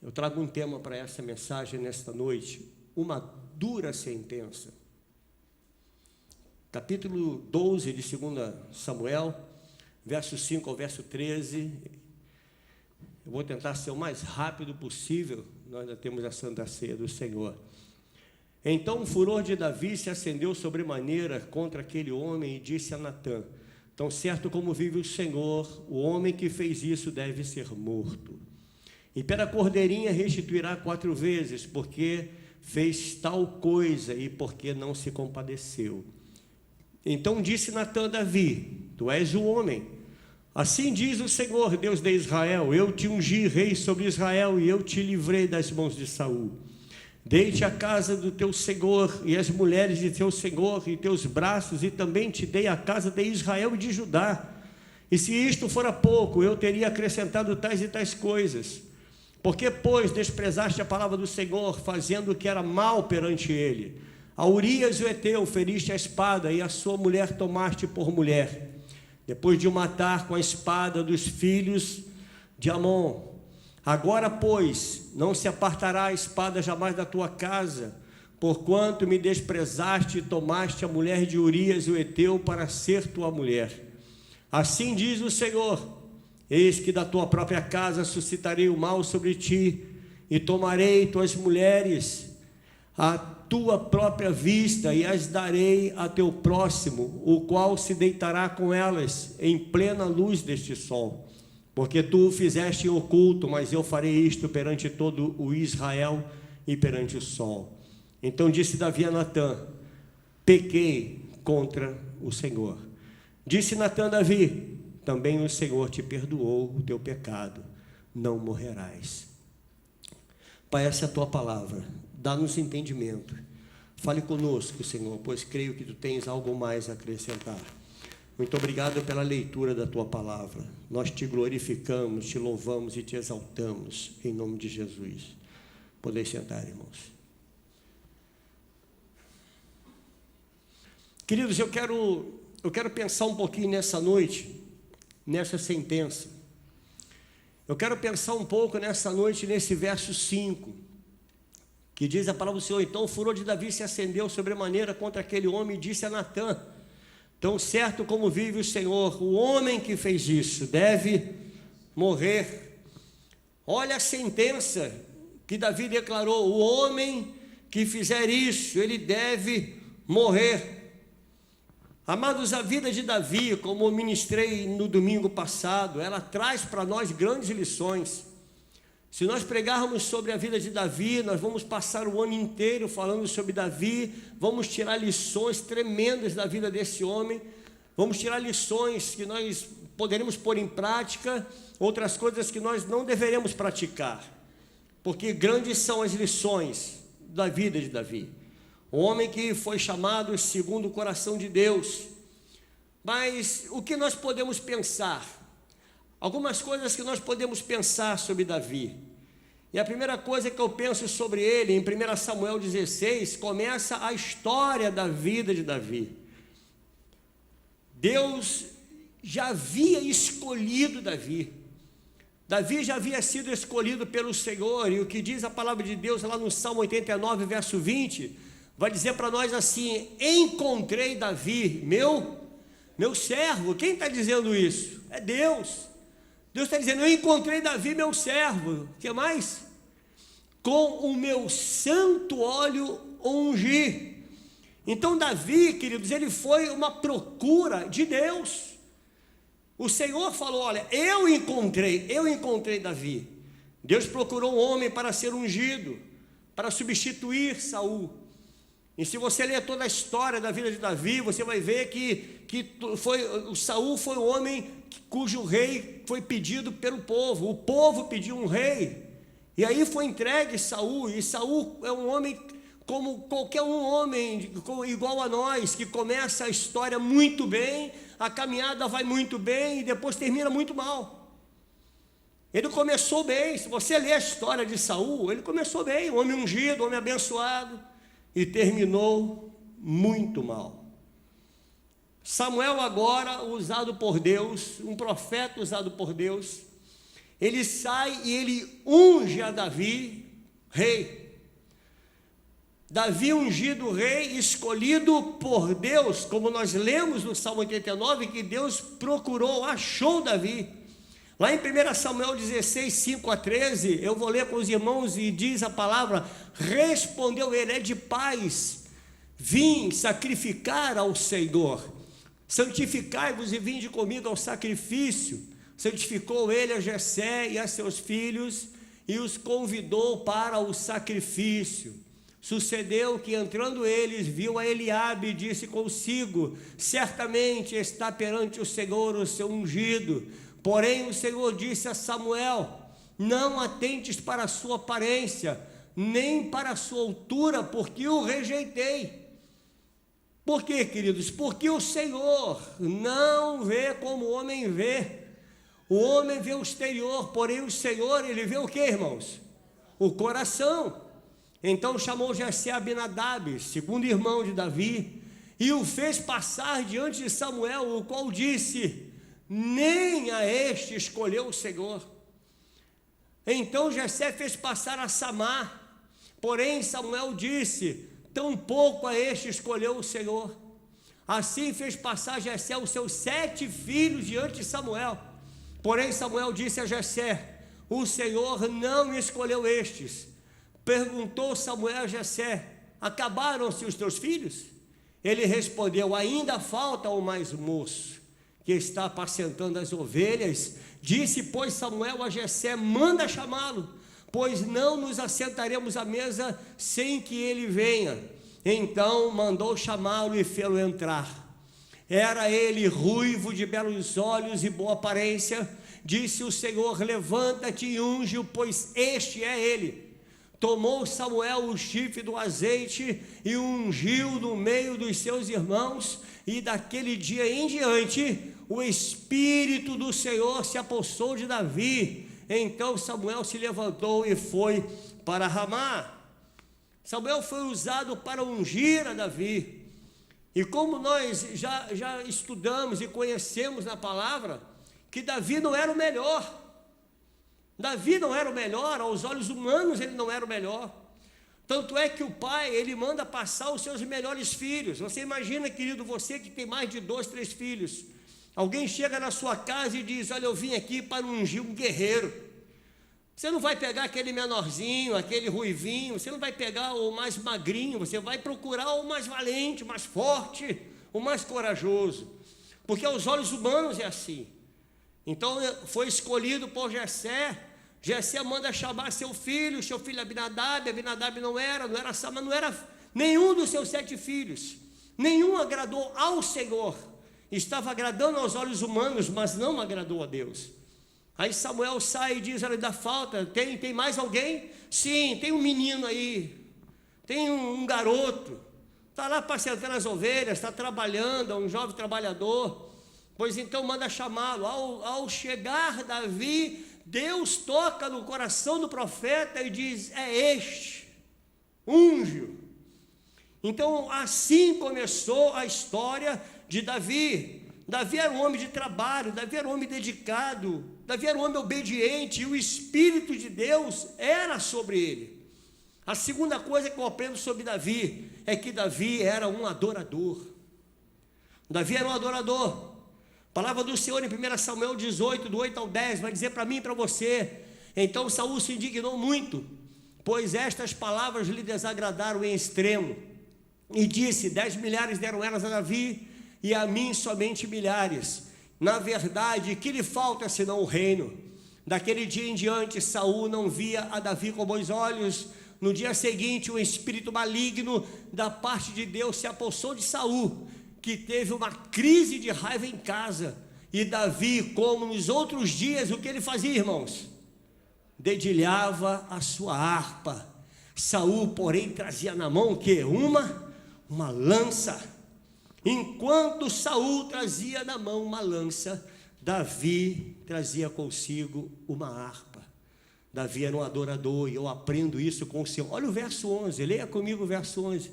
Eu trago um tema para essa mensagem nesta noite, uma dura sentença. Capítulo 12 de 2 Samuel, verso 5 ao verso 13. Eu vou tentar ser o mais rápido possível, nós ainda temos a Santa Ceia do Senhor. Então o furor de Davi se acendeu sobremaneira contra aquele homem e disse a Natã: tão certo como vive o Senhor, o homem que fez isso deve ser morto. E pela cordeirinha restituirá 4 vezes, porque fez tal coisa e porque não se compadeceu. Então disse Natã a Davi: tu és o homem. Assim diz o Senhor, Deus de Israel: eu te ungi rei sobre Israel e eu te livrei das mãos de Saul. Dei-te a casa do teu Senhor e as mulheres de teu Senhor e teus braços, e também te dei a casa de Israel e de Judá. E se isto fora pouco, eu teria acrescentado tais e tais coisas. Porque, pois, desprezaste a palavra do Senhor, fazendo o que era mal perante ele? A Urias o Heteu feriste a espada, e a sua mulher tomaste por mulher, depois de o matar com a espada dos filhos de Amon. Agora, pois, não se apartará a espada jamais da tua casa, porquanto me desprezaste e tomaste a mulher de Urias o Heteu para ser tua mulher. Assim diz o Senhor: eis que da tua própria casa suscitarei o mal sobre ti, e tomarei tuas mulheres à tua própria vista, e as darei a teu próximo, o qual se deitará com elas em plena luz deste sol. Porque tu o fizeste em oculto, mas eu farei isto perante todo o Israel e perante o sol. Então disse Davi a Natã: pequei contra o Senhor. Disse Natã a Davi: também o Senhor te perdoou o teu pecado, não morrerás. Pai, essa é a tua palavra, dá-nos entendimento. Fale conosco, Senhor, pois creio que tu tens algo mais a acrescentar. Muito obrigado pela leitura da tua palavra. Nós te glorificamos, te louvamos e te exaltamos, em nome de Jesus. Podeis sentar, irmãos. Queridos, eu quero pensar um pouquinho nessa noite, nessa sentença. Eu quero pensar um pouco nessa noite, nesse verso 5, que diz a palavra do Senhor: então o furor de Davi se acendeu sobremaneira contra aquele homem e disse a Natã: tão certo como vive o Senhor, o homem que fez isso deve morrer. Olha a sentença que Davi declarou: o homem que fizer isso, ele deve morrer. Amados, a vida de Davi, como eu ministrei no domingo passado, ela traz para nós grandes lições. Se nós pregarmos sobre a vida de Davi, nós vamos passar o ano inteiro falando sobre Davi, vamos tirar lições tremendas da vida desse homem, vamos tirar lições que nós poderemos pôr em prática, outras coisas que nós não deveremos praticar, porque grandes são as lições da vida de Davi. Um homem que foi chamado segundo o coração de Deus. Mas o que nós podemos pensar? Algumas coisas que nós podemos pensar sobre Davi. E a primeira coisa que eu penso sobre ele, em 1 Samuel 16, começa a história da vida de Davi. Deus já havia escolhido Davi. Davi já havia sido escolhido pelo Senhor. E o que diz a palavra de Deus lá no Salmo 89, verso 20, vai dizer para nós assim: encontrei Davi, meu servo. Quem está dizendo isso? É Deus. Deus está dizendo: eu encontrei Davi, meu servo. O que mais? Com o meu santo óleo ungi. Então Davi, queridos, ele foi uma procura de Deus. O Senhor falou: olha, eu encontrei Davi. Deus procurou um homem para ser ungido, para substituir Saul. E se você ler toda a história da vida de Davi, você vai ver que o Saul foi um homem cujo rei foi pedido pelo povo. O povo pediu um rei, e aí foi entregue Saul. E Saul é um homem como qualquer um homem, igual a nós, que começa a história muito bem, a caminhada vai muito bem e depois termina muito mal. Ele começou bem. Se você ler a história de Saul, ele começou bem, um homem ungido, um homem abençoado, e terminou muito mal. Samuel, agora usado por Deus, um profeta usado por Deus, ele sai e ele unge a Davi, rei. Davi ungido rei, escolhido por Deus, como nós lemos no Salmo 89, que Deus procurou, achou Davi. Lá em 1 Samuel 16, 5 a 13, eu vou ler com os irmãos e diz a palavra: respondeu ele, é de paz, vim sacrificar ao Senhor, santificai-vos e vinde comigo ao sacrifício. Santificou ele a Jessé e a seus filhos e os convidou para o sacrifício. Sucedeu que entrando eles, viu a Eliabe e disse consigo: certamente está perante o Senhor o seu ungido. Porém o Senhor disse a Samuel: não atentes para a sua aparência, nem para a sua altura, porque o rejeitei. Por quê, queridos? Porque o Senhor não vê como o homem vê. O homem vê o exterior, porém o Senhor, ele vê o que, irmãos? O coração. Então chamou Jessé Abinadab, segundo irmão de Davi, e o fez passar diante de Samuel, o qual disse: nem a este escolheu o Senhor. Então Jessé fez passar a Samá, porém Samuel disse: tampouco a este escolheu o Senhor. Assim fez passar Jessé os seus 7 filhos diante de Samuel. Porém Samuel disse a Jessé: o Senhor não escolheu estes. Perguntou Samuel a Jessé: acabaram-se os teus filhos? Ele respondeu: ainda falta o mais moço, que está apacentando as ovelhas. Disse, pois, Samuel a Jessé: manda chamá-lo, pois não nos assentaremos à mesa sem que ele venha. Então mandou chamá-lo e fê-lo entrar. Era ele ruivo, de belos olhos e boa aparência. Disse o Senhor: levanta-te e unge-o, pois este é ele. Tomou Samuel o chifre do azeite e ungiu no meio dos seus irmãos, e daquele dia em diante o Espírito do Senhor se apossou de Davi. Então Samuel se levantou e foi para Ramá. Samuel foi usado para ungir a Davi. E como nós já estudamos e conhecemos na palavra, que Davi não era o melhor. Davi não era o melhor, aos olhos humanos ele não era o melhor. Tanto é que o pai, ele manda passar os seus melhores filhos. Você imagina, querido, você que tem mais de 2, 3 filhos. Alguém chega na sua casa e diz: olha, eu vim aqui para ungir um guerreiro. Você não vai pegar aquele menorzinho, aquele ruivinho, você não vai pegar o mais magrinho, você vai procurar o mais valente, o mais forte, o mais corajoso. Porque aos olhos humanos é assim. Então foi escolhido por Jessé. Jessé manda chamar seu filho Abinadab. Abinadab não era Samá, não era nenhum dos seus 7 filhos. Nenhum agradou ao Senhor. Estava agradando aos olhos humanos, mas não agradou a Deus. Aí Samuel sai e diz: olha, dá falta, tem mais alguém? Sim, tem um menino aí, tem um garoto, está lá apacentando as ovelhas, está trabalhando, é um jovem trabalhador. Pois então manda chamá-lo. Ao chegar Davi, Deus toca no coração do profeta e diz: é este, unge-o. Então assim começou a história de Davi. Davi era um homem de trabalho, Davi era um homem dedicado, Davi era um homem obediente, e o Espírito de Deus era sobre ele. A segunda coisa que eu aprendo sobre Davi é que Davi era um adorador. Davi era um adorador. A palavra do Senhor em 1 Samuel 18, do 8 ao 10, vai dizer para mim e para você: então Saul se indignou muito, pois estas palavras lhe desagradaram em extremo, e disse: 10 milhares deram elas a Davi, e a mim somente milhares. Na verdade, que lhe falta senão o reino? Daquele dia em diante, Saul não via a Davi com bons olhos. No dia seguinte, um espírito maligno da parte de Deus se apossou de Saul, que teve uma crise de raiva em casa. E Davi, como nos outros dias, o que ele fazia, irmãos? Dedilhava a sua harpa. Saul, porém, trazia na mão o quê? Uma lança. Enquanto Saul trazia na mão uma lança, Davi trazia consigo uma harpa. Davi era um adorador, e eu aprendo isso com o Senhor. Olha o verso 11, leia comigo o verso 11,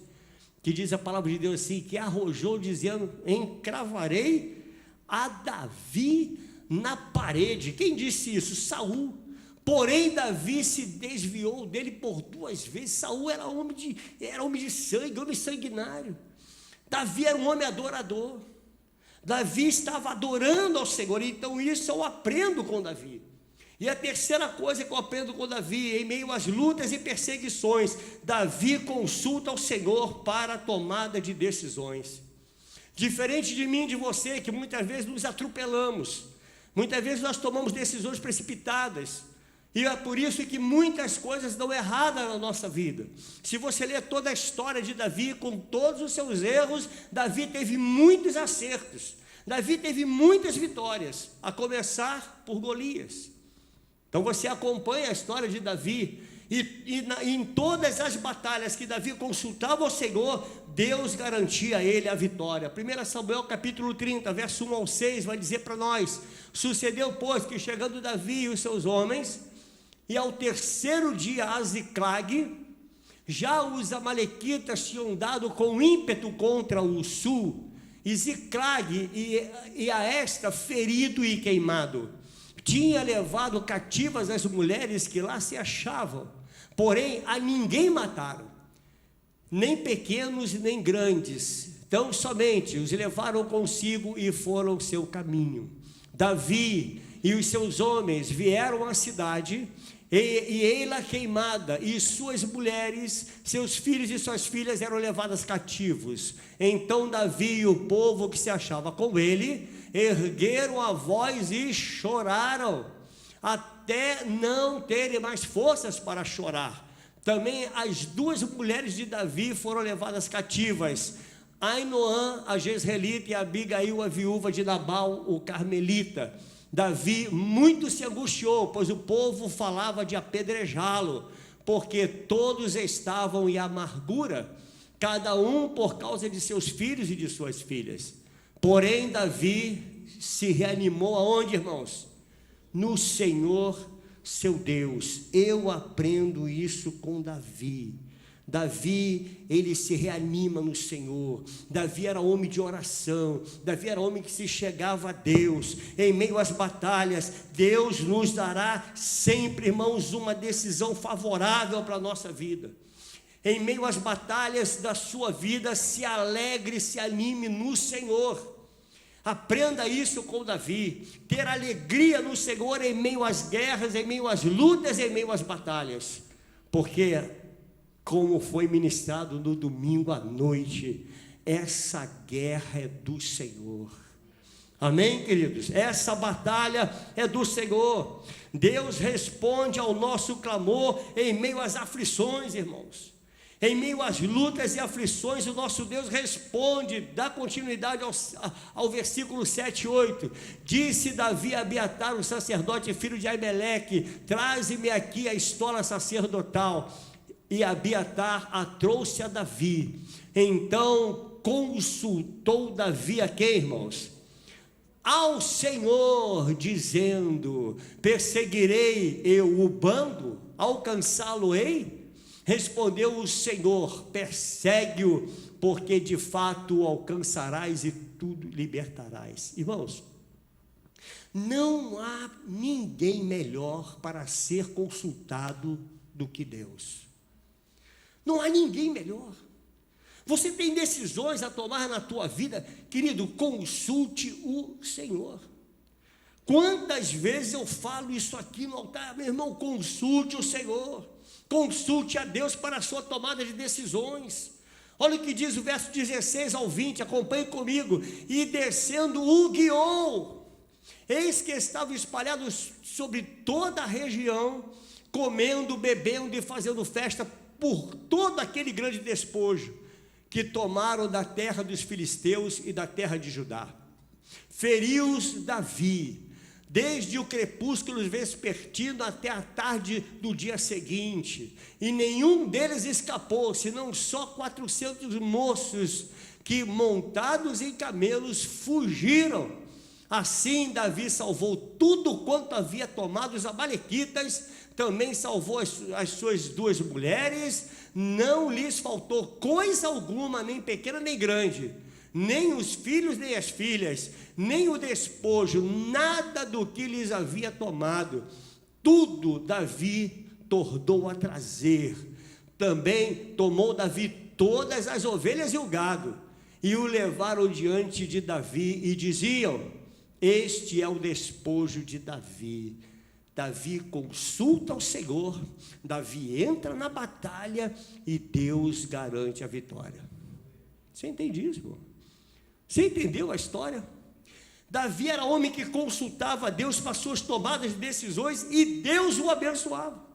que diz a palavra de Deus assim: que arrojou dizendo: encravarei a Davi na parede. Quem disse isso? Saul. Porém, Davi se desviou dele por 2 vezes. Saul era homem de sangue, homem sanguinário. Davi era um homem adorador. Davi estava adorando ao Senhor. Então isso eu aprendo com Davi. E a terceira coisa que eu aprendo com Davi, em meio às lutas e perseguições, Davi consulta ao Senhor para a tomada de decisões. Diferente de mim e de você, que muitas vezes nos atropelamos, muitas vezes nós tomamos decisões precipitadas, e é por isso que muitas coisas dão errada na nossa vida. Se você ler toda a história de Davi, com todos os seus erros, Davi teve muitos acertos, Davi teve muitas vitórias, a começar por Golias. Então você acompanha a história de Davi, e em todas as batalhas que Davi consultava ao Senhor, Deus garantia a ele a vitória. 1 Samuel capítulo 30, verso 1 ao 6, vai dizer para nós: sucedeu, pois, que chegando Davi e os seus homens, e ao 3º dia a Ziclag, já os amalequitas tinham dado com ímpeto contra o sul, e Ziclag e a esta ferido e queimado. Tinha levado cativas as mulheres que lá se achavam, porém a ninguém mataram, nem pequenos nem grandes, tão somente os levaram consigo e foram seu caminho. Davi e os seus homens vieram à cidade, e ei-la queimada, e suas mulheres, seus filhos e suas filhas eram levadas cativos. Então Davi e o povo que se achava com ele ergueram a voz e choraram, até não terem mais forças para chorar. Também as 2 mulheres de Davi foram levadas cativas, Ainoã, a jezreelita, e Abigail, a viúva de Nabal, o carmelita. Davi muito se angustiou, pois o povo falava de apedrejá-lo, porque todos estavam em amargura, cada um por causa de seus filhos e de suas filhas. Porém, Davi se reanimou aonde, irmãos? No Senhor, seu Deus. Eu aprendo isso com Davi. Davi, ele se reanima no Senhor. Davi era homem de oração. Davi era homem que se chegava a Deus. Em meio às batalhas, Deus nos dará sempre, irmãos, uma decisão favorável para a nossa vida. Em meio às batalhas da sua vida, se alegre, se anime no Senhor. Aprenda isso com Davi, ter alegria no Senhor em meio às guerras, em meio às lutas, em meio às batalhas, porque, como foi ministrado no domingo à noite, essa guerra é do Senhor. Amém, queridos? Essa batalha é do Senhor. Deus responde ao nosso clamor em meio às aflições, irmãos. Em meio às lutas e aflições, o nosso Deus responde, dá continuidade ao versículo 7 e 8. Disse Davi a Abiatar, o sacerdote, filho de Aimeleque: traze-me aqui a estola sacerdotal. E Abiatar a trouxe a Davi. Então consultou Davi a quem, irmãos? Ao Senhor, dizendo: perseguirei eu o bando? Alcançá-lo-ei? Respondeu o Senhor: persegue-o, porque de fato o alcançarás e tudo libertarás. Irmãos, não há ninguém melhor para ser consultado do que Deus. Não há ninguém melhor. Você tem decisões a tomar na tua vida, querido, consulte o Senhor. Quantas vezes eu falo isso aqui no altar? Meu irmão, consulte o Senhor. Consulte a Deus para a sua tomada de decisões. Olha o que diz o verso 16 ao 20, acompanhe comigo. E descendo o guiou, eis que estavam espalhados sobre toda a região, comendo, bebendo e fazendo festa por todo aquele grande despojo que tomaram da terra dos filisteus e da terra de Judá. Feriu-os Davi, desde o crepúsculo vespertino até a tarde do dia seguinte, e nenhum deles escapou, senão só 400 moços que, montados em camelos, fugiram. Assim Davi salvou tudo quanto havia tomado os amalequitas, também salvou as suas 2 mulheres, não lhes faltou coisa alguma, nem pequena nem grande, nem os filhos nem as filhas, nem o despojo, nada do que lhes havia tomado, tudo Davi tornou a trazer. Também tomou Davi todas as ovelhas e o gado, e o levaram diante de Davi, e diziam: este é o despojo de Davi. Davi consulta o Senhor, Davi entra na batalha, e Deus garante a vitória. Você entende isso, irmão? Você entendeu a história? Davi era homem que consultava a Deus para suas tomadas de decisões, e Deus o abençoava.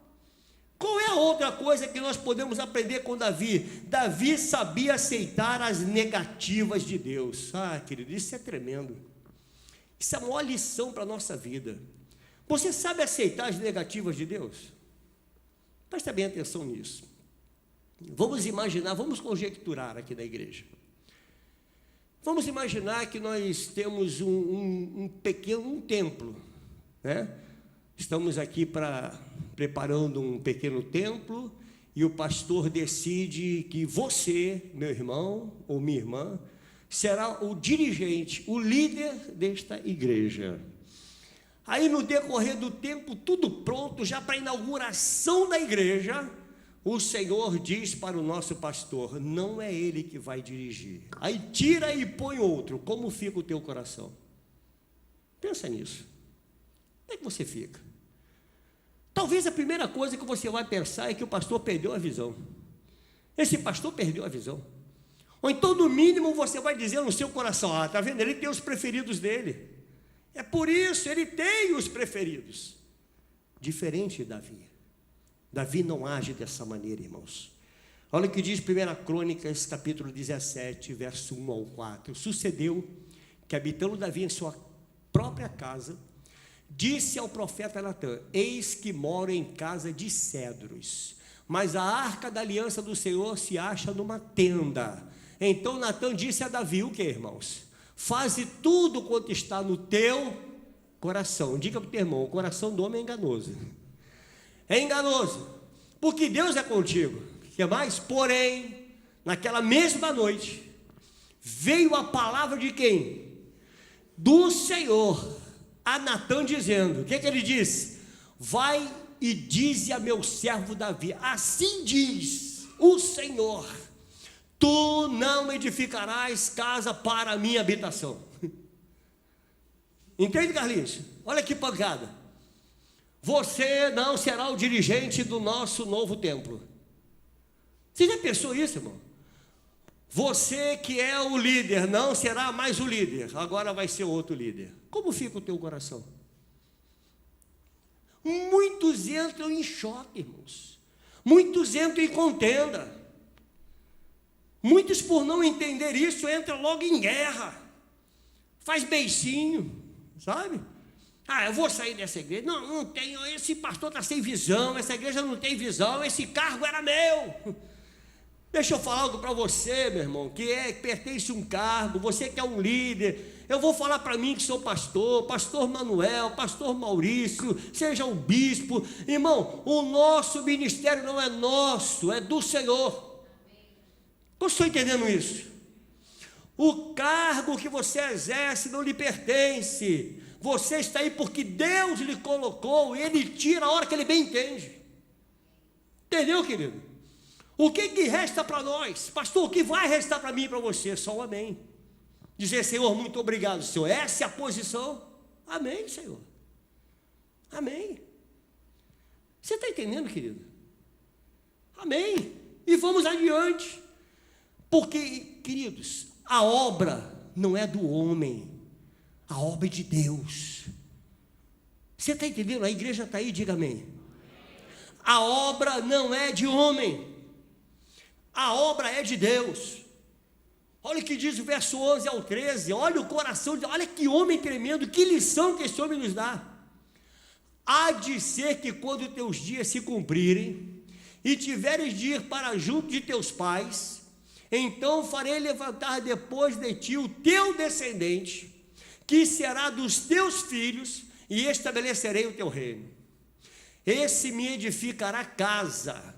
Qual é a outra coisa que nós podemos aprender com Davi? Davi sabia aceitar as negativas de Deus. Querido, isso é tremendo. Isso é a maior lição para a nossa vida. Você sabe aceitar as negativas de Deus? Presta bem atenção nisso. Vamos imaginar, vamos conjecturar aqui na igreja. Vamos imaginar que nós temos um pequeno templo, né? Estamos aqui preparando um pequeno templo, e o pastor decide que você, meu irmão ou minha irmã, será o dirigente, o líder desta igreja. Aí, no decorrer do tempo, tudo pronto, já para a inauguração da igreja, o Senhor diz para o nosso pastor: não é ele que vai dirigir. Aí tira e põe outro. Como fica o teu coração? Pensa nisso. Como é que você fica? Talvez a primeira coisa que você vai pensar é que o pastor perdeu a visão. Esse pastor perdeu a visão. Ou então, no mínimo, você vai dizer no seu coração: está vendo? Ele tem os preferidos dele. É por isso, ele tem os preferidos. Diferente de Davi. Davi não age dessa maneira, irmãos. Olha o que diz 1 Crônicas, capítulo 17, verso 1 ao 4. Sucedeu que, habitando Davi em sua própria casa, disse ao profeta Natã: eis que moro em casa de cedros, mas a arca da aliança do Senhor se acha numa tenda. Então Natã disse a Davi: o que, irmãos? Faze tudo quanto está no teu coração. Diga para o teu irmão: o coração do homem é enganoso. É enganoso, porque Deus é contigo. O que mais? Porém, naquela mesma noite, veio a palavra de quem? Do Senhor a Natã, dizendo: o que ele disse? Vai e dize a meu servo Davi: assim diz o Senhor, tu não edificarás casa para a minha habitação. Entende, Carlinhos? Olha que pancada. Você não será o dirigente do nosso novo templo. Você já pensou isso, irmão? Você que é o líder não será mais o líder, agora vai ser outro líder. Como fica o teu coração? Muitos entram em choque, irmãos. Muitos entram em contenda. Muitos, por não entender isso, entram logo em guerra. Faz beicinho, sabe? Eu vou sair dessa igreja. Não tenho, esse pastor está sem visão, essa igreja não tem visão, esse cargo era meu. Deixa eu falar algo para você, meu irmão, que pertence a um cargo, você que é um líder. Eu vou falar para mim que sou pastor Manuel, pastor Maurício, seja um bispo. Irmão, o nosso ministério não é nosso, é do Senhor. Eu estou entendendo isso? O cargo que você exerce não lhe pertence. Você está aí porque Deus lhe colocou, e Ele tira a hora que Ele bem entende. Entendeu, querido? O que resta para nós? Pastor, o que vai restar para mim e para você? Só um amém. Dizer: Senhor, muito obrigado, Senhor. Essa é a posição? Amém, Senhor. Amém. Você está entendendo, querido? Amém. E vamos adiante. Porque, queridos, a obra não é do homem. A obra é de Deus. Você está entendendo? A igreja está aí, diga amém. A obra não é de homem. A obra é de Deus. Olha o que diz o verso 11 ao 13. Olha o coração, olha que homem tremendo, que lição que esse homem nos dá. Há de ser que quando teus dias se cumprirem, e tiveres de ir para junto de teus pais, então farei levantar depois de ti o teu descendente, que será dos teus filhos, e estabelecerei o teu reino. Esse me edificará casa,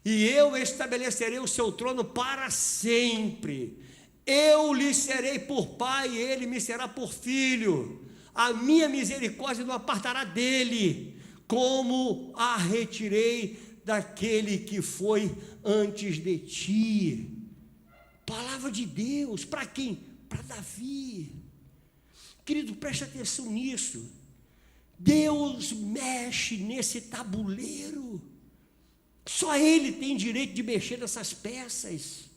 e eu estabelecerei o seu trono para sempre. Eu lhe serei por pai, e ele me será por filho. A minha misericórdia não apartará dele, como a retirei daquele que foi antes de ti. Palavra de Deus, para quem? Para Davi. Querido, preste atenção nisso. Deus mexe nesse tabuleiro. Só Ele tem direito de mexer nessas peças.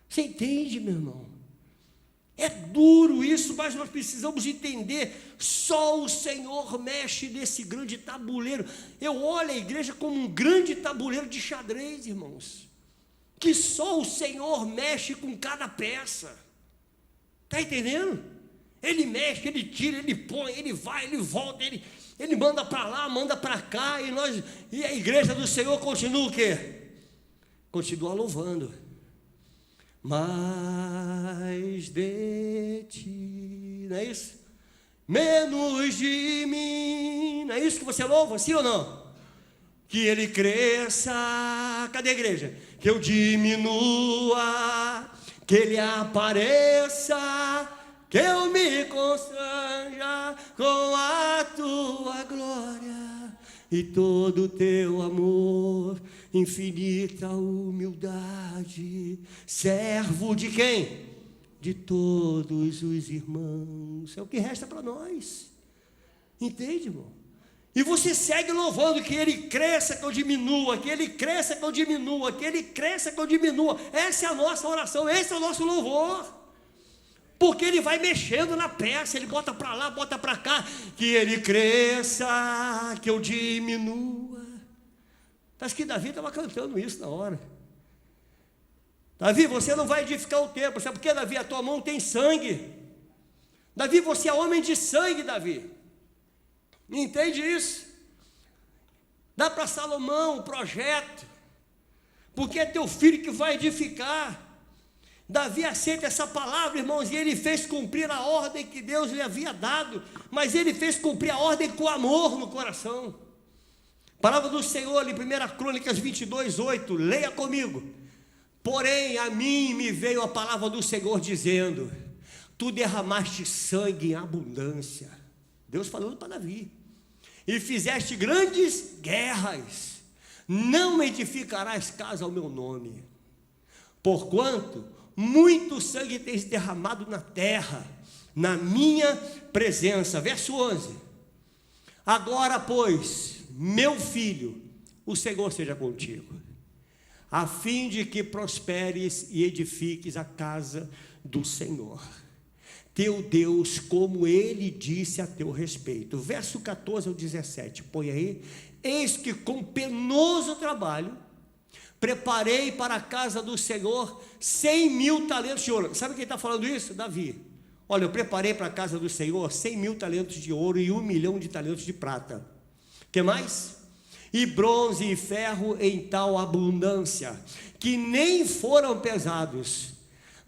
Você entende, meu irmão? É duro isso, mas nós precisamos entender. Só o Senhor mexe nesse grande tabuleiro. Eu olho a igreja como um grande tabuleiro de xadrez, irmãos, que só o Senhor mexe com cada peça. Está entendendo? Ele mexe, Ele tira, Ele põe, Ele vai, Ele volta, Ele manda para lá, manda para cá, e a igreja do Senhor continua o quê? Continua louvando. Mais de ti, não é isso? Menos de mim, não é isso que você louva, sim ou não? Que ele cresça, cadê a igreja? Que eu diminua, que ele apareça, que eu me constranja com a tua glória e todo o teu amor, infinita humildade, servo de quem? De todos os irmãos. É o que resta para nós. Entende, irmão? E você segue louvando, que ele cresça, que eu diminua, que ele cresça, que eu diminua, que ele cresça, que eu diminua. Essa é a nossa oração, esse é o nosso louvor. Porque ele vai mexendo na peça, ele bota para lá, bota para cá, que ele cresça, que eu diminua. Acho que Davi estava cantando isso na hora. Davi, você não vai edificar o templo, sabe por quê, Davi? A tua mão tem sangue. Davi, você é homem de sangue, Davi. Entende isso? Dá para Salomão o projeto, porque é teu filho que vai edificar. Davi aceita essa palavra, irmãos, e ele fez cumprir a ordem que Deus lhe havia dado, mas ele fez cumprir a ordem com amor no coração. Palavra do Senhor em 1 Crônicas 22:8, leia comigo. Porém, a mim me veio a palavra do Senhor dizendo: tu derramaste sangue em abundância. Deus falando para Davi. E fizeste grandes guerras, não edificarás casa ao meu nome. Porquanto muito sangue tens derramado na terra, na minha presença. Verso 11. Agora, pois, meu filho, o Senhor seja contigo, a fim de que prosperes e edifiques a casa do Senhor, teu Deus, como ele disse a teu respeito. Verso 14 ao 17, põe aí. Eis que com penoso trabalho preparei para a casa do Senhor 100.000 talentos de ouro. Sabe quem está falando isso? Davi. Olha, eu preparei para a casa do Senhor 100.000 talentos de ouro e 1 milhão de talentos de prata. Que mais? E bronze e ferro em tal abundância, que nem foram pesados.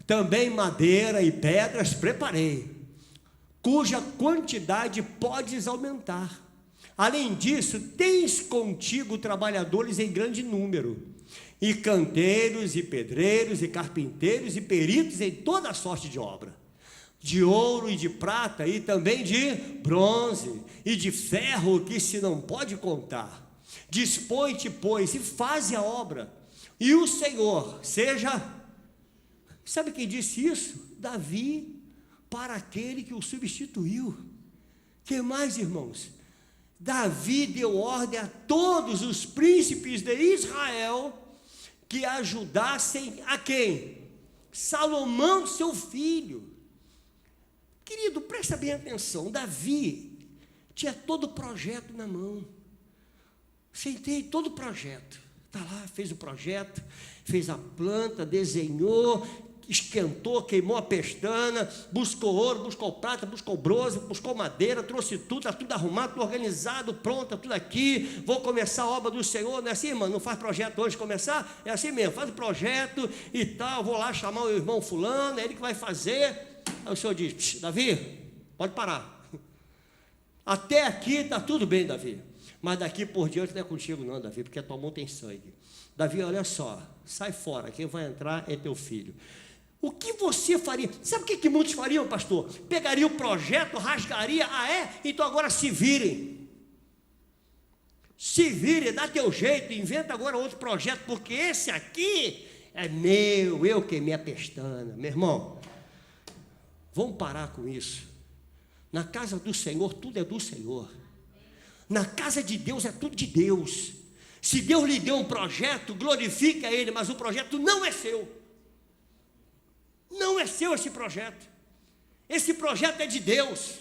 Também madeira e pedras preparei, cuja quantidade podes aumentar. Além disso, tens contigo trabalhadores em grande número, e canteiros, e pedreiros, e carpinteiros, e peritos em toda a sorte de obra, de ouro e de prata, e também de bronze, e de ferro, que se não pode contar. Dispõe-te, pois, e faze a obra, e o Senhor seja... Sabe quem disse isso? Davi, para aquele que o substituiu. Que mais, irmãos? Davi deu ordem a todos os príncipes de Israel que ajudassem a quem? Salomão, seu filho. Querido, presta bem atenção. Davi tinha todo o projeto na mão. Você entende? Todo o projeto. Está lá, fez o projeto, fez a planta, desenhou, esquentou, queimou a pestana, buscou ouro, buscou prata, buscou bronze, buscou madeira, trouxe tudo, está tudo arrumado, tudo organizado, pronto, tudo aqui. Vou começar a obra do Senhor. Não é assim, irmão? Não faz projeto antes de começar? É assim mesmo, faz o projeto e tal. Vou lá chamar o irmão fulano, é ele que vai fazer. Aí o Senhor diz: Davi, pode parar. Até aqui está tudo bem, Davi, mas daqui por diante não é contigo não, Davi, porque a tua mão tem sangue. Davi, olha só, sai fora, quem vai entrar é teu filho. O que você faria? Sabe o que muitos fariam, pastor? Pegaria o projeto, rasgaria, então agora se virem. Se virem, dá teu jeito, inventa agora outro projeto, porque esse aqui é meu, eu queimei a pestana. Meu irmão, vamos parar com isso. Na casa do Senhor, tudo é do Senhor. Na casa de Deus, é tudo de Deus. Se Deus lhe deu um projeto, glorifica Ele, mas o projeto não é seu. Não é seu esse projeto. Esse projeto é de Deus.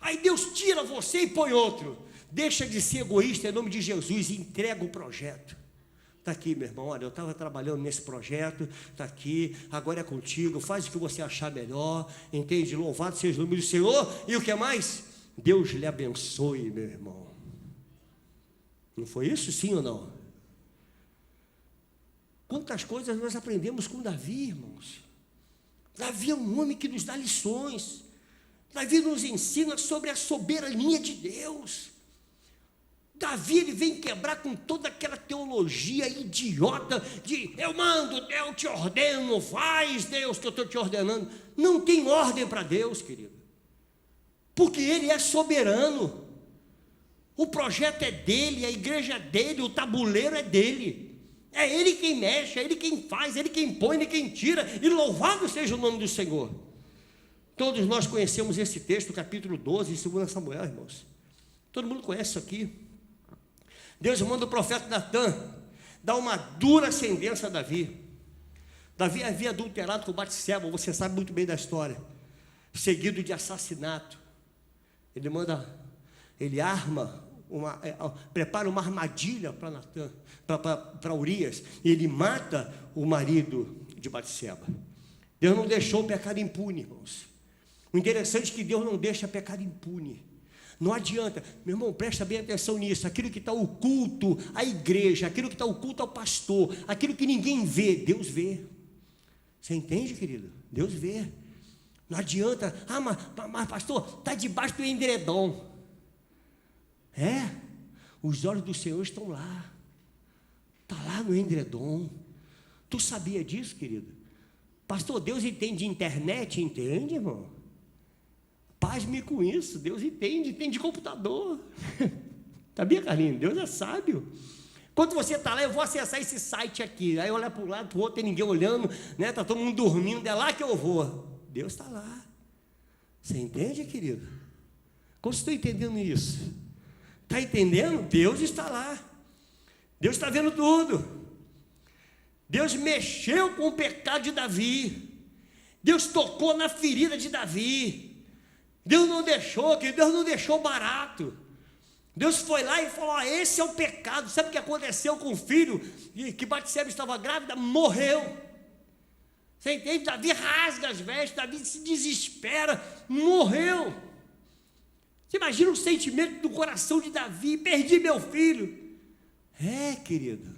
Aí Deus tira você e põe outro. Deixa de ser egoísta em nome de Jesus e entrega o projeto. Está aqui, meu irmão, olha, eu estava trabalhando nesse projeto, está aqui, agora é contigo, faz o que você achar melhor, entende? Louvado seja o nome do Senhor. E o que mais? Deus lhe abençoe, meu irmão. Não foi isso, sim ou não? Quantas coisas nós aprendemos com Davi, irmãos. Davi é um homem que nos dá lições. Davi nos ensina sobre a soberania de Deus. Davi, ele vem quebrar com toda aquela teologia idiota de eu mando, eu te ordeno, faz Deus que eu estou te ordenando. Não tem ordem para Deus, querido, porque Ele é soberano. O projeto é dele, a igreja é dele, o tabuleiro é dele. É Ele quem mexe, é Ele quem faz, é Ele quem põe, é Ele quem tira, e louvado seja o nome do Senhor. Todos nós conhecemos esse texto, capítulo 12, de 2 Samuel, irmãos. Todo mundo conhece isso aqui. Deus manda o profeta Natã dar uma dura sentença a Davi. Davi havia adulterado com Batseba, você sabe muito bem da história, seguido de assassinato. Ele prepara uma armadilha para Natã, para Urias, e ele mata o marido de Batseba. Deus não deixou o pecado impune, irmãos. O interessante é que Deus não deixa pecado impune. Não adianta, meu irmão, presta bem atenção nisso. Aquilo que está oculto à igreja, aquilo que está oculto ao pastor, aquilo que ninguém vê, Deus vê. Você entende, querido? Deus vê. Não adianta, mas pastor, está debaixo do edredom. Os olhos do Senhor estão lá. Está lá no edredom. Tu sabia disso, querido? Pastor, Deus entende de internet? Entende, irmão? Pasme com isso, Deus entende de computador. Sabia, Carlinhos? Deus é sábio. Quando você está lá, eu vou acessar esse site aqui, aí olhar para um lado, para o outro, tem ninguém olhando, né? Está todo mundo dormindo, é lá que eu vou. Deus está lá. Você entende, querido? Como você está entendendo isso? Está entendendo? Deus está lá. Deus está vendo tudo. Deus mexeu com o pecado de Davi. Deus tocou na ferida de Davi. Deus não deixou, que Deus não deixou barato. Deus foi lá e falou, esse é o pecado. Sabe o que aconteceu com o filho que Batseba estava grávida? Morreu. Você entende? Davi rasga as vestes, Davi se desespera, morreu. Você imagina o sentimento do coração de Davi, perdi meu filho. Querido,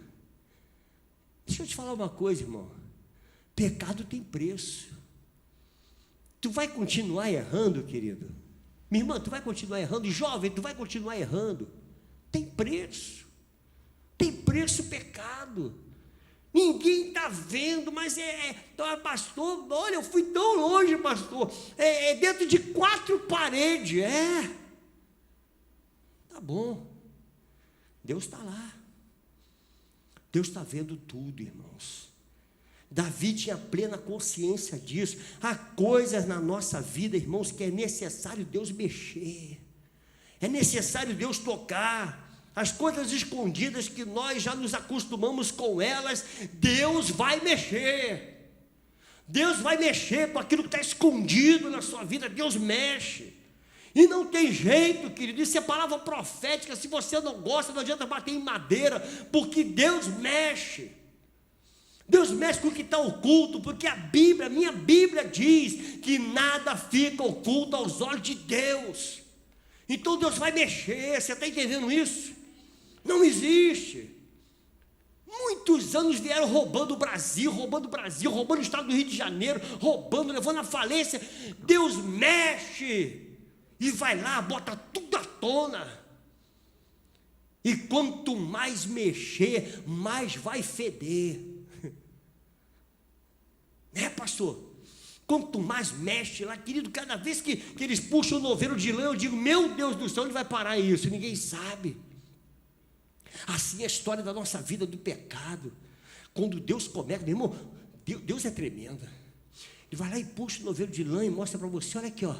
deixa eu te falar uma coisa, irmão. Pecado tem preço. Tu vai continuar errando, querido? Minha irmã, tu vai continuar errando? Jovem, tu vai continuar errando? Tem preço. Tem preço o pecado. Ninguém está vendo, mas pastor, olha, eu fui tão longe, pastor. Dentro de 4 paredes. Tá bom. Deus está lá. Deus está vendo tudo, irmãos. Davi tinha plena consciência disso. Há coisas na nossa vida, irmãos, que é necessário Deus mexer. É necessário Deus tocar. As coisas escondidas que nós já nos acostumamos com elas, Deus vai mexer. Deus vai mexer com aquilo que está escondido na sua vida. Deus mexe. E não tem jeito, querido. Isso é palavra profética. Se você não gosta, não adianta bater em madeira, porque Deus mexe. Deus mexe com o que está oculto, porque a minha Bíblia diz que nada fica oculto aos olhos de Deus. Então Deus vai mexer, você está entendendo isso? Não existe. Muitos anos vieram roubando o Brasil, roubando o estado do Rio de Janeiro, roubando, levando à falência. Deus mexe e vai lá, bota tudo à tona. E quanto mais mexer, mais vai feder. Pastor? pastor. Quanto mais mexe lá, querido, cada vez que eles puxam o novelo de lã, eu digo, meu Deus do céu, onde vai parar isso? Ninguém sabe. Assim é a história da nossa vida, do pecado. Quando Deus começa, meu irmão, Deus é tremendo. Ele vai lá e puxa o novelo de lã e mostra para você, olha aqui, ó,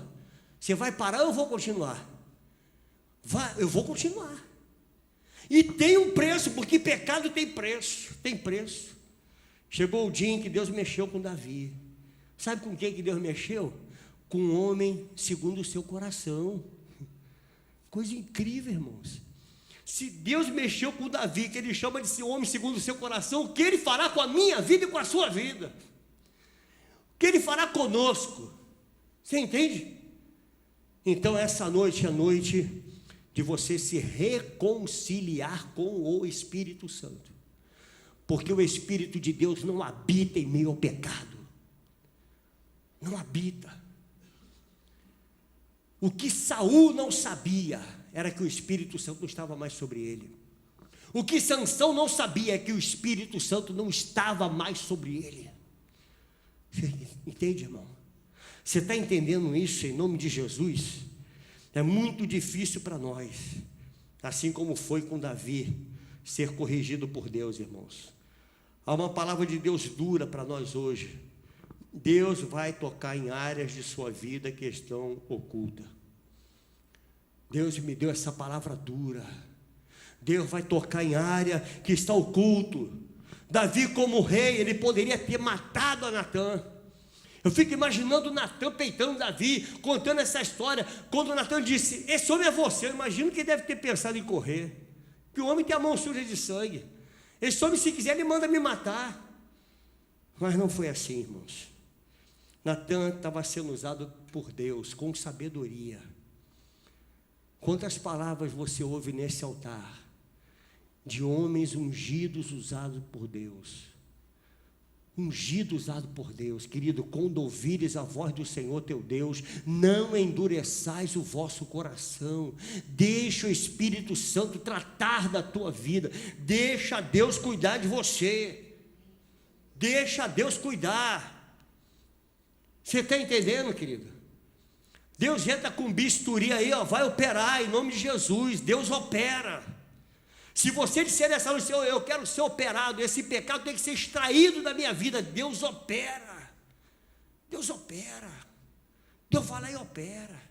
você vai parar ou eu vou continuar? Eu vou continuar. E tem um preço, porque pecado tem preço, tem preço. Chegou o dia em que Deus mexeu com Davi. Sabe com quem que Deus mexeu? Com um homem segundo o seu coração. Coisa incrível, irmãos. Se Deus mexeu com Davi, que ele chama de ser homem segundo o seu coração, o que ele fará com a minha vida e com a sua vida? O que ele fará conosco? Você entende? Então essa noite é a noite de você se reconciliar com o Espírito Santo. Porque o Espírito de Deus não habita em meio ao pecado. Não habita. O que Saul não sabia era que o Espírito Santo não estava mais sobre ele. O que Sansão não sabia é que o Espírito Santo não estava mais sobre ele. Você entende, irmão? Você está entendendo isso em nome de Jesus? É muito difícil para nós, assim como foi com Davi, ser corrigido por Deus, irmãos. Há uma palavra de Deus dura para nós hoje. Deus vai tocar em áreas de sua vida que estão ocultas. Deus me deu essa palavra dura. Deus vai tocar em área que está oculto. Davi, como rei, ele poderia ter matado a Natã. Eu fico imaginando Natã peitando Davi, contando essa história. Quando Natã disse, esse homem é você, eu imagino que ele deve ter pensado em correr. Que o homem tem a mão suja de sangue. Esse homem, se quiser, ele manda me matar. Mas não foi assim, irmãos. Natã estava sendo usado por Deus com sabedoria. Quantas palavras você ouve nesse altar de homens ungidos usados por Deus? Ungido usado por Deus, querido, quando ouvires a voz do Senhor teu Deus, não endureçais o vosso coração, deixa o Espírito Santo tratar da tua vida, deixa Deus cuidar de você, deixa Deus cuidar. Você está entendendo, querido? Deus entra com bisturi aí, ó, vai operar em nome de Jesus. Deus opera. Se você disser nessa noite, Senhor, eu quero ser operado, esse pecado tem que ser extraído da minha vida, Deus opera. Deus opera. Deus vai lá e opera.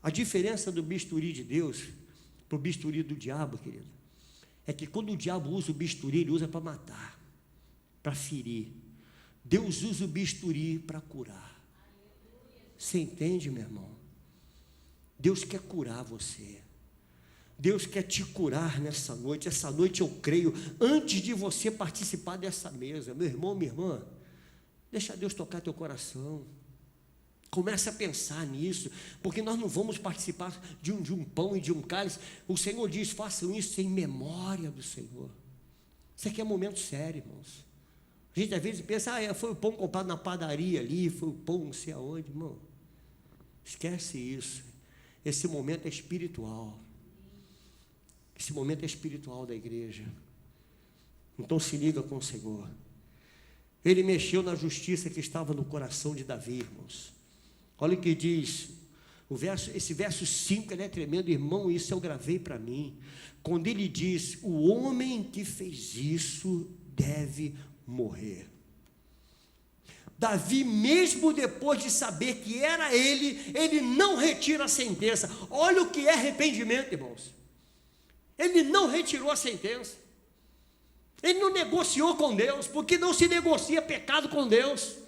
A diferença do bisturi de Deus para o bisturi do diabo, querido, é que quando o diabo usa o bisturi, ele usa para matar, para ferir. Deus usa o bisturi para curar. Você entende, meu irmão? Deus quer curar você. Deus quer te curar nessa noite. Essa noite eu creio, antes de você participar dessa mesa, meu irmão, minha irmã, deixa Deus tocar teu coração. Comece a pensar nisso, porque nós não vamos participar de um pão e de um cálice. O Senhor diz, façam isso em memória do Senhor. Isso aqui é momento sério, irmãos. A gente às vezes pensa, foi o pão comprado na padaria ali, foi o pão não sei aonde, irmão. Esquece isso. Esse momento é espiritual. Esse momento é espiritual da igreja. Então se liga com o Senhor. Ele mexeu na justiça que estava no coração de Davi, irmãos. Olha o que diz, esse verso 5, ele é tremendo, irmão, isso eu gravei para mim. Quando ele diz, o homem que fez isso deve morrer. Davi, mesmo depois de saber que era ele não retira a sentença. Olha o que é arrependimento, irmãos. Ele não retirou a sentença. Ele não negociou com Deus, porque não se negocia pecado com Deus.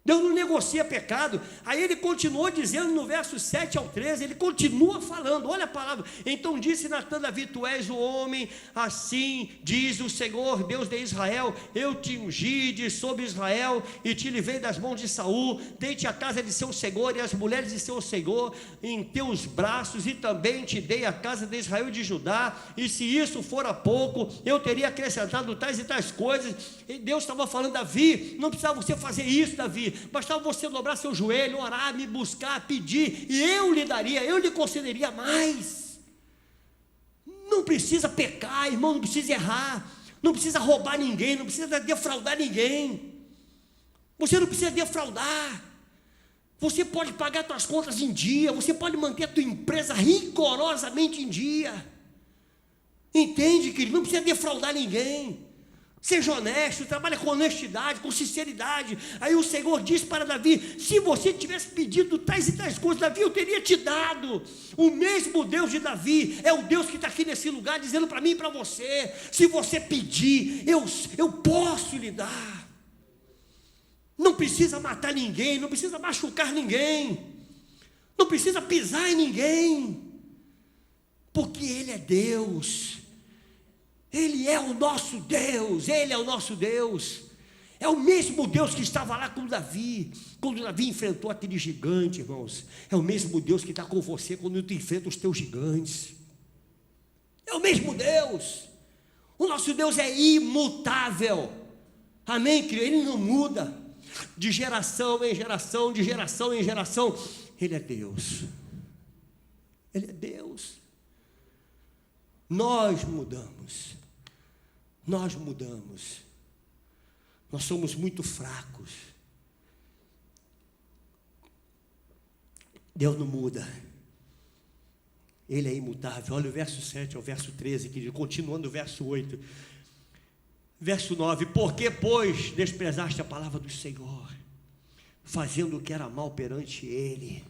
Deus não negocia pecado. Aí ele continuou dizendo no verso 7 ao 13, ele continua falando, olha a palavra. Então disse Natã a Davi, tu és o homem, assim diz o Senhor, Deus de Israel, eu te ungi de sobre Israel e te livrei das mãos de Saul, dei-te a casa de seu Senhor e as mulheres de seu Senhor em teus braços, e também te dei a casa de Israel e de Judá, e se isso fora pouco, eu teria acrescentado tais e tais coisas. E Deus estava falando, Davi, não precisava você fazer isso, Davi, bastava você dobrar seu joelho, orar, me buscar, pedir, e eu lhe daria, eu lhe concederia mais. Não precisa pecar, irmão, não precisa errar, não precisa roubar ninguém, não precisa defraudar ninguém. Você não precisa defraudar. Você pode pagar suas contas em dia. Você pode manter a tua empresa rigorosamente em dia. Entende, querido? Não precisa defraudar ninguém. Seja honesto, trabalha com honestidade, com sinceridade. Aí o Senhor disse para Davi: se você tivesse pedido tais e tais coisas, Davi, eu teria te dado. O mesmo Deus de Davi é o Deus que está aqui nesse lugar, dizendo para mim e para você: se você pedir, eu posso lhe dar. Não precisa matar ninguém, não precisa machucar ninguém, não precisa pisar em ninguém, porque Ele é Deus. Ele é o nosso Deus, Ele é o nosso Deus. É o mesmo Deus que estava lá com Davi, quando Davi enfrentou aquele gigante, irmãos. É o mesmo Deus que está com você quando tu enfrenta os teus gigantes. É o mesmo Deus. O nosso Deus é imutável. Amém, querido? Ele não muda. De geração em geração, de geração em geração. Ele é Deus. Ele é Deus. Nós mudamos. Nós mudamos. Nós somos muito fracos. Deus não muda. Ele é imutável. Olha o verso 7 ao verso 13, querido. Continuando o verso 8. Verso 9. Porque, pois, desprezaste a palavra do Senhor, fazendo o que era mal perante Ele.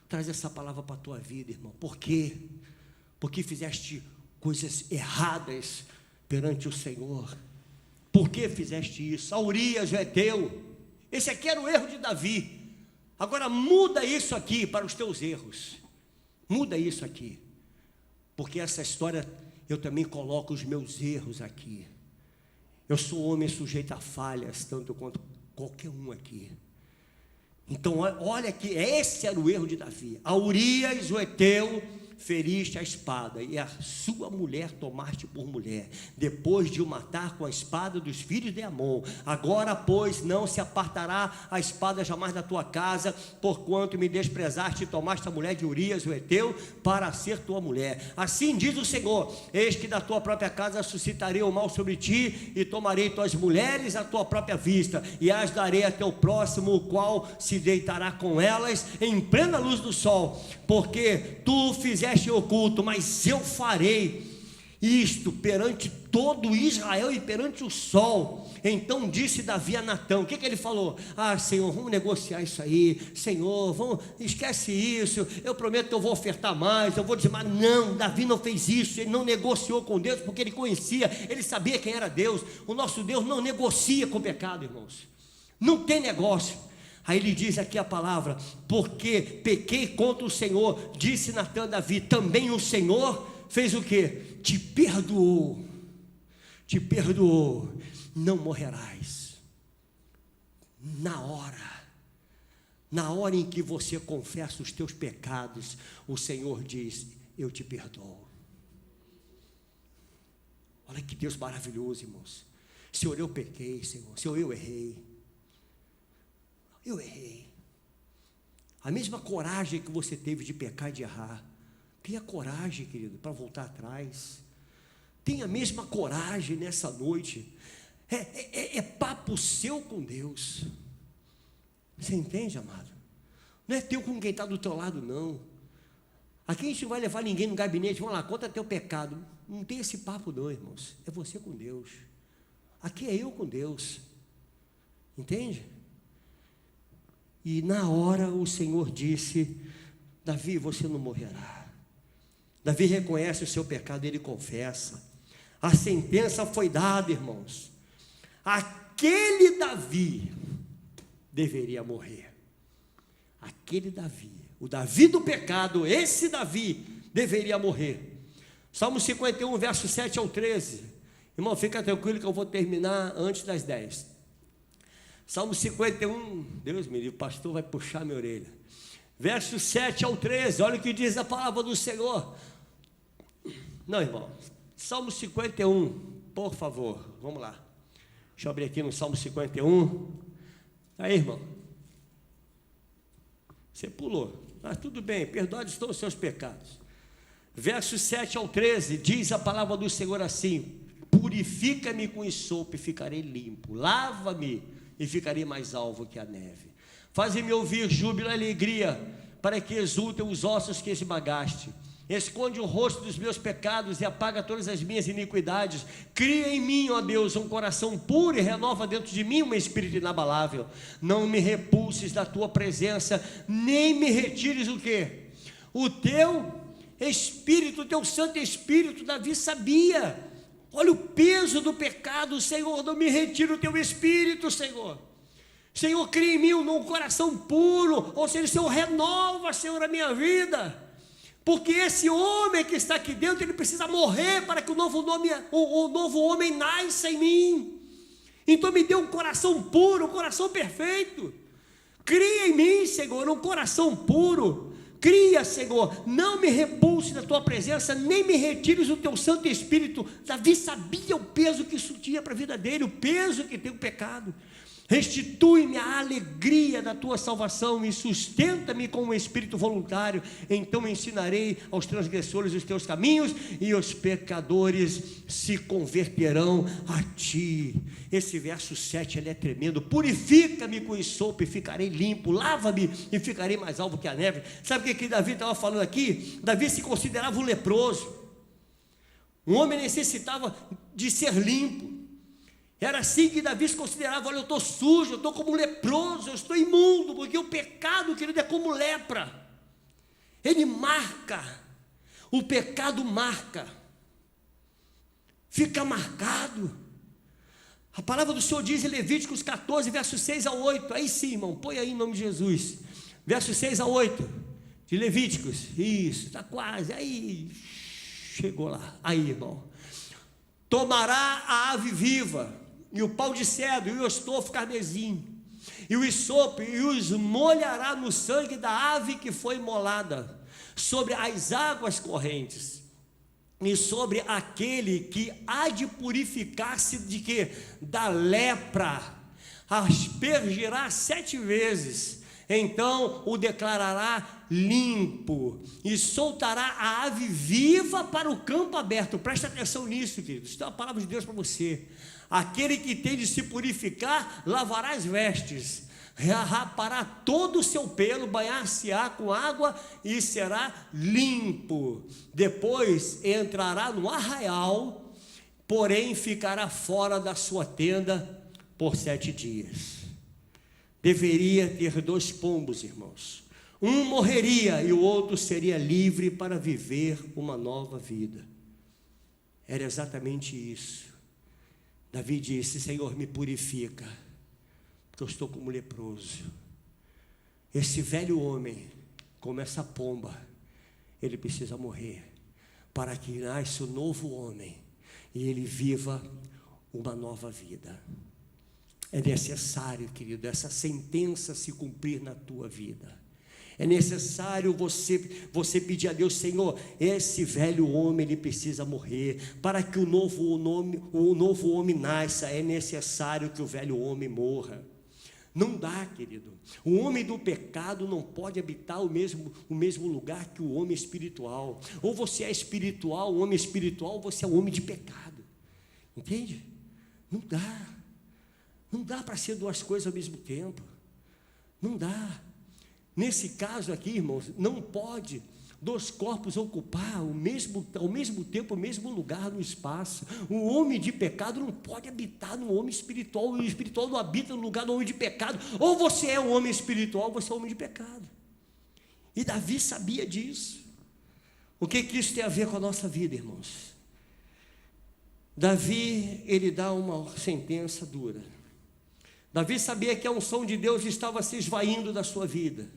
Traz essa palavra para a tua vida, irmão. Por quê? Porque fizeste coisas erradas perante o Senhor. Por que fizeste isso? A Urias é teu. Esse aqui era o erro de Davi. Agora muda isso aqui para os teus erros. Muda isso aqui. Porque essa história eu também coloco os meus erros aqui. Eu sou homem sujeito a falhas, tanto quanto qualquer um aqui. Então olha aqui, esse era o erro de Davi. A Urias, o heteu, feriste a espada, e a sua mulher tomaste por mulher, depois de o matar com a espada dos filhos de Amon. Agora, pois, não se apartará a espada jamais da tua casa, porquanto me desprezaste e tomaste a mulher de Urias, o heteu, para ser tua mulher. Assim diz o Senhor: eis que da tua própria casa suscitarei o mal sobre ti, e tomarei tuas mulheres à tua própria vista, e as darei a teu próximo, o qual se deitará com elas em plena luz do sol, porque tu fizeste oculto, mas eu farei isto perante todo Israel e perante o sol. Então disse Davi a Natã: o que ele falou? Ah, Senhor, vamos negociar isso aí, Senhor, esquece isso, eu prometo que eu vou ofertar mais, eu vou dizimar. Não, Davi não fez isso, ele não negociou com Deus, porque ele conhecia, ele sabia quem era Deus. O nosso Deus não negocia com o pecado, irmãos, não tem negócio. Aí ele diz aqui a palavra: porque pequei contra o Senhor, disse Natã a Davi, também o Senhor fez o quê? Te perdoou, não morrerás. Na hora em que você confessa os teus pecados, o Senhor diz: eu te perdoo. Olha que Deus maravilhoso, irmãos. Senhor, eu pequei, Senhor, Senhor, eu errei. A mesma coragem que você teve de pecar e de errar, tenha coragem, querido, para voltar atrás. Tenha a mesma coragem nessa noite. É papo seu com Deus. Você entende, amado? Não é teu com quem está do teu lado, não. Aqui a gente não vai levar ninguém no gabinete: vamos lá, conta teu pecado. Não tem esse papo não, irmãos. É você com Deus. Aqui é eu com Deus. Entende? E na hora o Senhor disse: Davi, você não morrerá. Davi reconhece o seu pecado, ele confessa. A sentença foi dada, irmãos. Aquele Davi deveria morrer. Aquele Davi, o Davi do pecado, esse Davi deveria morrer. Salmo 51, verso 7 ao 13. Irmão, fica tranquilo que eu vou terminar antes das 10. Salmo 51, Deus me livre, o pastor vai puxar minha orelha. Verso 7 ao 13, olha o que diz a palavra do Senhor. Não, irmão, Salmo 51, por favor, vamos lá. Deixa eu abrir aqui no Salmo 51. Aí, irmão, você pulou, mas tudo bem, perdoados estão os seus pecados. Verso 7 ao 13, diz a palavra do Senhor assim: purifica-me com esopo e ficarei limpo, lava-me e ficarei mais alvo que a neve. Faze-me ouvir júbilo e alegria, para que exultem os ossos que esmagaste. Esconde o rosto dos meus pecados e apaga todas as minhas iniquidades. Cria em mim, ó Deus, um coração puro e renova dentro de mim um espírito inabalável. Não me repulses da tua presença, nem me retires o quê? O teu Espírito, o teu Santo Espírito. Davi sabia, olha o peso do pecado. Senhor, não me retire o teu Espírito, Senhor. Senhor, cria em mim um coração puro, ou seja, Senhor, renova, Senhor, a minha vida, porque esse homem que está aqui dentro, ele precisa morrer para que o novo homem nasça em mim. Então me dê um coração puro, um coração perfeito. Cria em mim, Senhor, um coração puro. Cria, Senhor, não me repulse da tua presença, nem me retires o teu Santo Espírito. Davi sabia o peso que isso tinha para a vida dele, o peso que tem o pecado. Restitui-me a alegria da tua salvação e sustenta-me com um espírito voluntário. Então ensinarei aos transgressores os teus caminhos e os pecadores se converterão a ti. Esse verso 7 ele é tremendo. Purifica-me com esopo e ficarei limpo, lava-me e ficarei mais alvo que a neve. Sabe o que Davi estava falando aqui? Davi se considerava um leproso, um homem necessitava de ser limpo. Era assim que Davi se considerava: olha, eu estou sujo, eu estou como um leproso, eu estou imundo, porque o pecado, querido, é como lepra, ele marca, o pecado marca, fica marcado. A palavra do Senhor diz em Levíticos 14, versos 6 a 8, aí sim, irmão, põe aí em nome de Jesus, versos 6 a 8, de Levíticos, isso, está quase, aí, chegou lá, aí, irmão. Tomará a ave viva, e o pau de cedro, e o estofo carmesim, e o isopo, e os molhará no sangue da ave que foi imolada, sobre as águas correntes, e sobre aquele que há de purificar-se de quê? Da lepra, aspergirá 7 vezes, então o declarará limpo, e soltará a ave viva para o campo aberto. Presta atenção nisso, queridos, isso é uma palavra de Deus para você. Aquele que tem de se purificar, lavará as vestes, rapará todo o seu pelo, banhar-se-á com água e será limpo. Depois entrará no arraial, porém ficará fora da sua tenda por 7 dias. Deveria ter 2 pombos, irmãos. Um morreria e o outro seria livre para viver uma nova vida. Era exatamente isso. Davi disse: Senhor, me purifica, porque eu estou como leproso. Esse velho homem, como essa pomba, ele precisa morrer, para que nasça o novo homem, e ele viva uma nova vida. É necessário, querido, essa sentença se cumprir na tua vida. É necessário você pedir a Deus: Senhor, esse velho homem, ele precisa morrer, para que o novo homem nasça. É necessário que o velho homem morra. Não dá, querido, o homem do pecado não pode habitar o mesmo lugar que o homem espiritual. Ou você é espiritual, o homem espiritual, ou você é um homem de pecado, entende? Não dá para ser 2 coisas ao mesmo tempo, não dá. Nesse caso aqui, irmãos, não pode 2 corpos ocupar ao mesmo tempo o mesmo lugar no espaço. O homem de pecado não pode habitar no homem espiritual, o espiritual não habita no lugar do homem de pecado. Ou você é um homem espiritual, ou você é um homem de pecado. E Davi sabia disso. O que isso tem a ver com a nossa vida, irmãos? Davi, ele dá uma sentença dura. Davi sabia que a unção de Deus estava se esvaindo da sua vida.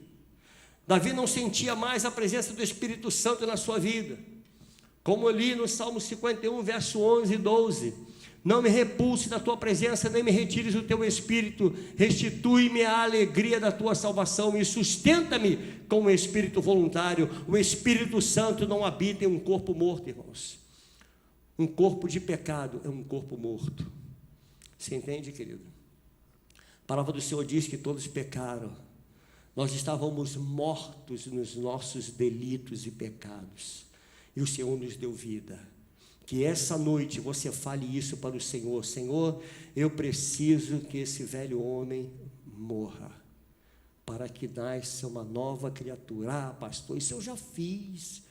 Davi não sentia mais a presença do Espírito Santo na sua vida. Como eu li no Salmo 51, verso 11 e 12. Não me repulse da tua presença, nem me retires o teu Espírito. Restitui-me a alegria da tua salvação e sustenta-me com um espírito voluntário. O Espírito Santo não habita em um corpo morto, irmãos. Um corpo de pecado é um corpo morto. Você entende, querido? A palavra do Senhor diz que todos pecaram. Nós estávamos mortos nos nossos delitos e pecados, e o Senhor nos deu vida. Que essa noite você fale isso para o Senhor: Senhor, eu preciso que esse velho homem morra, para que nasça uma nova criatura. Ah, pastor, isso eu já fiz.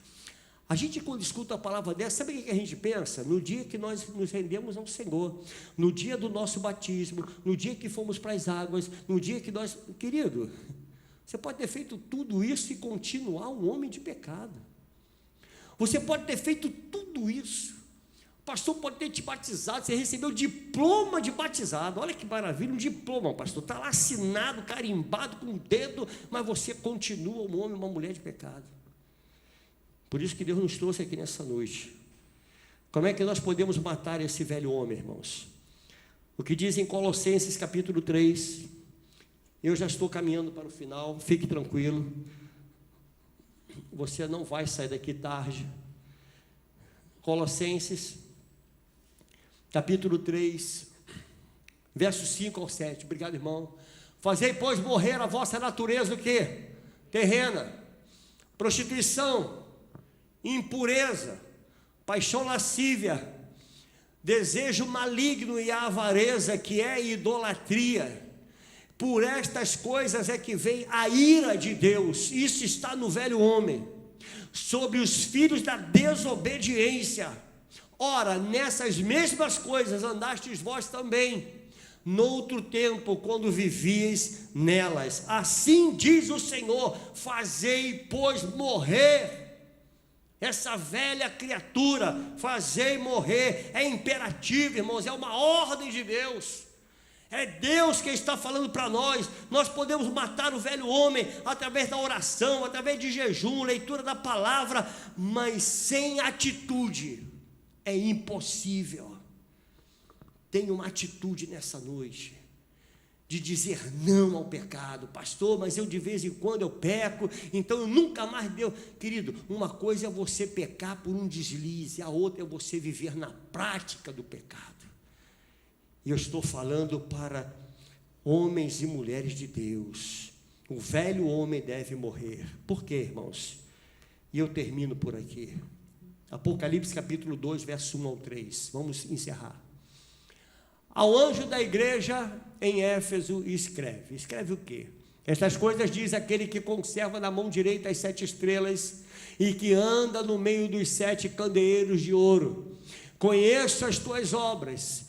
A gente, quando escuta a palavra dessa, sabe o que a gente pensa? No dia que nós nos rendemos ao Senhor, no dia do nosso batismo, no dia que fomos para as águas, no dia que nós... Querido, você pode ter feito tudo isso e continuar um homem de pecado. Você pode ter feito tudo isso. O pastor pode ter te batizado, você recebeu o diploma de batizado. Olha que maravilha, um diploma, pastor. Está lá assinado, carimbado com o dedo, mas você continua um homem, uma mulher de pecado. Por isso que Deus nos trouxe aqui nessa noite. Como é que nós podemos matar esse velho homem, irmãos? O que diz em Colossenses capítulo 3, eu já estou caminhando para o final, fique tranquilo, você não vai sair daqui tarde. Colossenses capítulo 3, versos 5 ao 7, obrigado, irmão. Fazei, pois, morrer a vossa natureza, o quê? Terrena, prostituição, impureza, paixão lascívia, desejo maligno e a avareza, que é idolatria. Por estas coisas é que vem a ira de Deus. Isso está no velho homem, sobre os filhos da desobediência. Ora, nessas mesmas coisas andastes vós também, noutro tempo, quando vivíeis nelas. Assim diz o Senhor: fazei, pois, morrer essa velha criatura, fazei morrer. É imperativo, irmãos, é uma ordem de Deus. É Deus que está falando para nós. Nós podemos matar o velho homem através da oração, através de jejum, leitura da palavra, mas sem atitude é impossível. Tenha uma atitude nessa noite de dizer não ao pecado. Pastor, mas eu de vez em quando eu peco, então eu nunca mais deu. Querido, uma coisa é você pecar por um deslize, a outra é você viver na prática do pecado. E eu estou falando para homens e mulheres de Deus. O velho homem deve morrer. Por quê, irmãos? E eu termino por aqui. Apocalipse capítulo 2, verso 1 ao 3. Vamos encerrar. Ao anjo da igreja em Éfeso escreve. Escreve o quê? Estas coisas diz aquele que conserva na mão direita as 7 estrelas e que anda no meio dos 7 candeeiros de ouro. Conheço as tuas obras,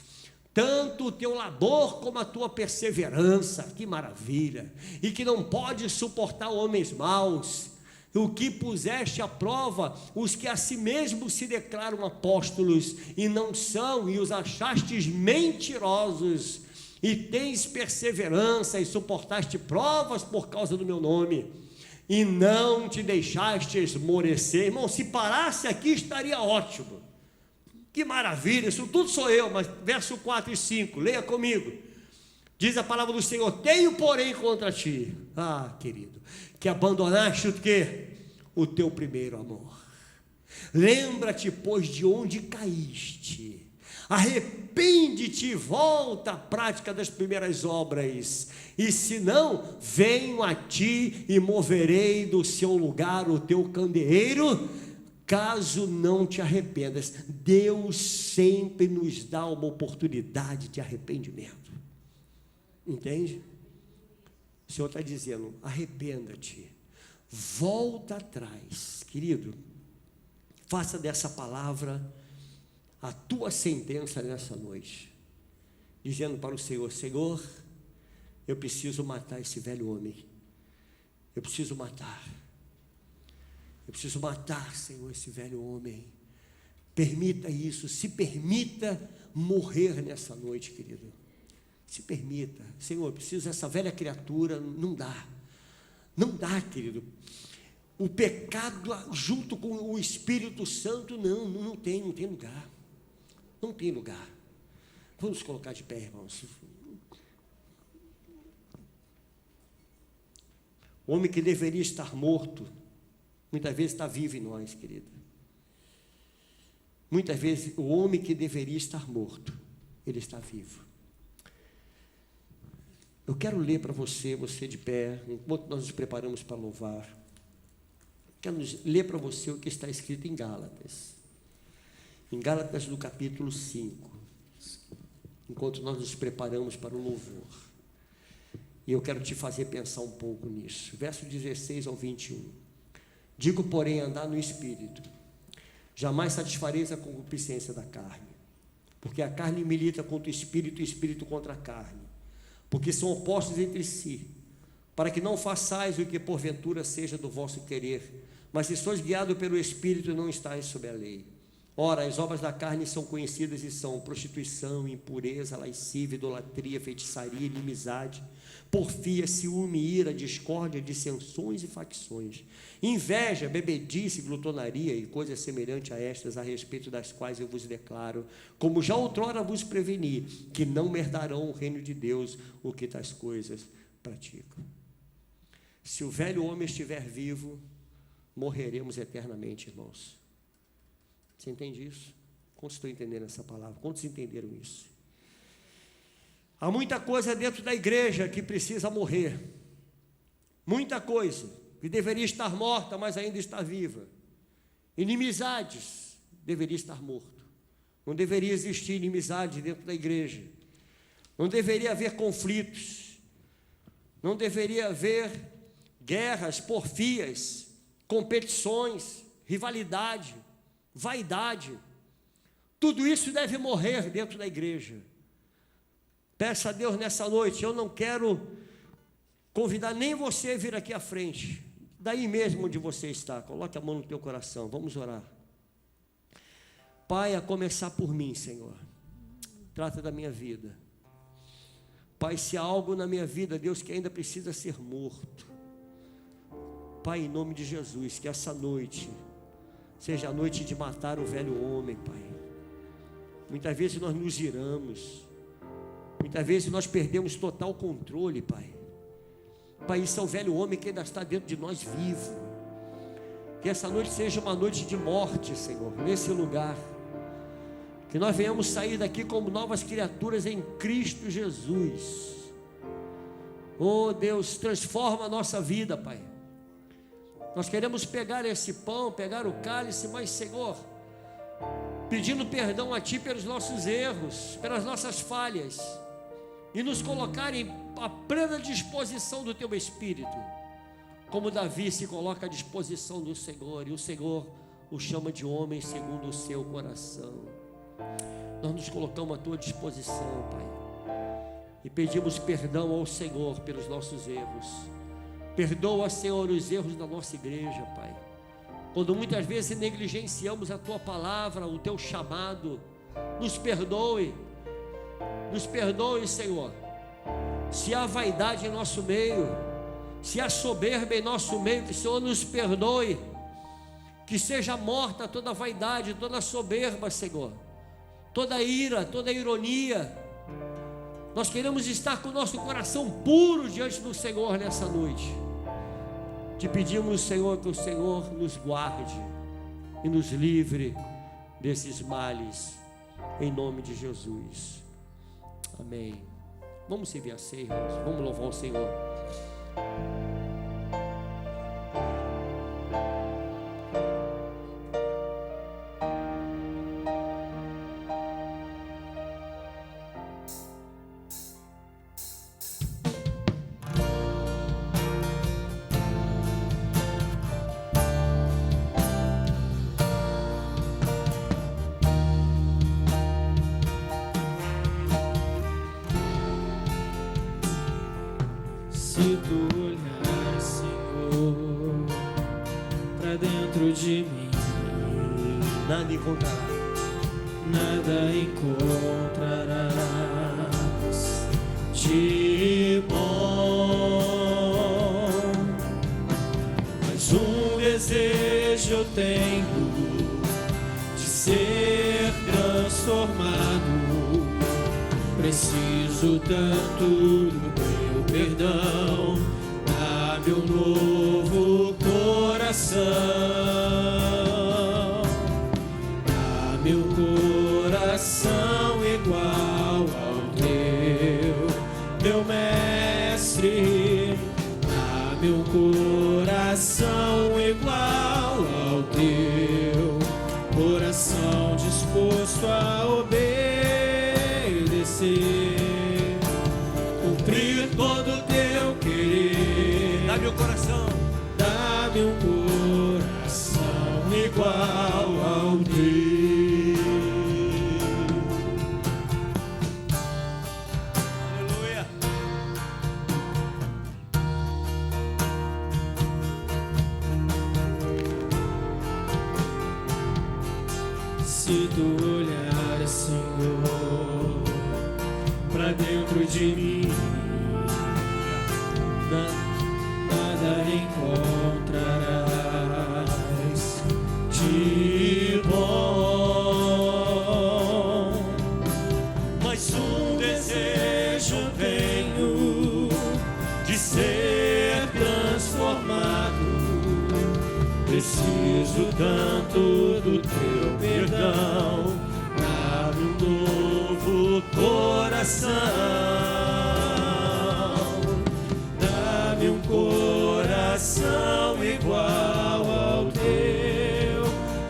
tanto o teu labor como a tua perseverança, que maravilha, e que não podes suportar homens maus, o que puseste à prova os que a si mesmos se declaram apóstolos e não são, e os achastes mentirosos, e tens perseverança e suportaste provas por causa do meu nome, e não te deixaste esmorecer. Irmão, se parasse aqui estaria ótimo. Que maravilha, isso tudo sou eu, mas verso 4 e 5, leia comigo. Diz a palavra do Senhor: tenho, porém, contra ti, querido, que abandonaste o quê? O teu primeiro amor. Lembra-te, pois, de onde caíste, arrepende-te e volta à prática das primeiras obras, e se não, venho a ti e moverei do seu lugar o teu candeeiro, caso não te arrependas. Deus sempre nos dá uma oportunidade de arrependimento, entende? O Senhor está dizendo: arrependa-te, volta atrás. Querido, faça dessa palavra a tua sentença nessa noite, dizendo para o Senhor: Senhor, eu preciso matar esse velho homem, eu preciso matar, Senhor, esse velho homem. Permita isso, se permita morrer nessa noite, querido. Se permita. Senhor, eu preciso dessa velha criatura. Não dá, querido. O pecado junto com o Espírito Santo, não tem lugar. Não tem lugar. Vamos colocar de pé, irmãos. O homem que deveria estar morto, muitas vezes está vivo em nós, querido. Muitas vezes o homem que deveria estar morto, ele está vivo. Eu quero ler para você de pé, enquanto nós nos preparamos para louvar. Quero ler para você o que está escrito em Gálatas. em Gálatas do capítulo 5, enquanto nós nos preparamos para o louvor. E eu quero te fazer pensar um pouco nisso. Verso 16 ao 21. Digo, porém, andar no Espírito, jamais satisfareis a concupiscência da carne, porque a carne milita contra o Espírito e o Espírito contra a carne, porque são opostos entre si, para que não façais o que porventura seja do vosso querer, mas se sois guiados pelo Espírito, não estáis sob a lei. Ora, as obras da carne são conhecidas e são prostituição, impureza, lascívia, idolatria, feitiçaria, inimizade, porfia, ciúme, ira, discórdia, dissensões e facções, inveja, bebedice, glutonaria e coisas semelhantes a estas, a respeito das quais eu vos declaro, como já outrora vos preveni, que não herdarão o reino de Deus o que tais coisas praticam. Se o velho homem estiver vivo, morreremos eternamente, irmãos. Você entende isso? Quantos estão entendendo essa palavra? Quantos entenderam isso? Há muita coisa dentro da igreja que precisa morrer. Muita coisa que deveria estar morta, mas ainda está viva. Inimizades, deveria estar morto. Não deveria existir inimizade dentro da igreja. Não deveria haver conflitos. Não deveria haver guerras, porfias, competições, rivalidade, vaidade. Tudo isso deve morrer dentro da igreja. Peça a Deus nessa noite. Eu não quero convidar nem você a vir aqui à frente, daí mesmo onde você está. Coloque a mão no teu coração, vamos orar. Pai, a começar por mim, Senhor, trata da minha vida. Pai, se há algo na minha vida, Deus, que ainda precisa ser morto, Pai, em nome de Jesus, que essa noite seja a noite de matar o velho homem, Pai. Muitas vezes nós nos iramos, muitas vezes nós perdemos total controle, Pai. Pai, isso é o velho homem que ainda está dentro de nós vivo. Que essa noite seja uma noite de morte, Senhor, nesse lugar. Que nós venhamos sair daqui como novas criaturas em Cristo Jesus. Oh Deus, transforma a nossa vida, Pai. Nós queremos pegar esse pão, pegar o cálice, mas Senhor, pedindo perdão a Ti pelos nossos erros, pelas nossas falhas, e nos colocar em a plena disposição do Teu Espírito, como Davi se coloca à disposição do Senhor, e o Senhor o chama de homem segundo o seu coração. Nós nos colocamos à Tua disposição, Pai, e pedimos perdão ao Senhor pelos nossos erros. Perdoa, Senhor, os erros da nossa igreja, Pai, quando muitas vezes negligenciamos a Tua palavra, o Teu chamado. Nos perdoe, Senhor, se há vaidade em nosso meio, se há soberba em nosso meio, que o Senhor nos perdoe, que seja morta toda vaidade, toda soberba, Senhor, toda ira, toda ironia. Nós queremos estar com o nosso coração puro diante do Senhor nessa noite. Te pedimos, Senhor, que o Senhor nos guarde e nos livre desses males, em nome de Jesus. Amém. Vamos servir a ceia, irmãos. Vamos louvar o Senhor. Se tu olhar, Senhor, pra dentro de mim, nada encontrará, nada encontrarás de bom. Mas um desejo eu tenho de ser transformado. Preciso tanto do teu perdão, dá-me um novo coração, dá-me um coração igual ao teu, meu mestre, dá-me um coração igual ao teu, coração disposto tu olhares, Senhor, pra dentro de mim, nada encontrarás de bom. Mas um desejo tenho de ser transformado. Preciso tanto do teu perdão. Dá-me um novo coração. Dá-me um coração igual ao teu,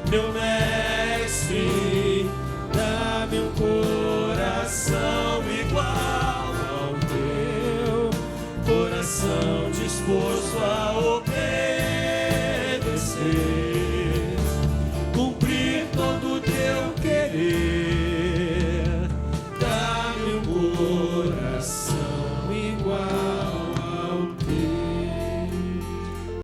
meu mestre. Dá-me um coração igual ao teu, coração disposto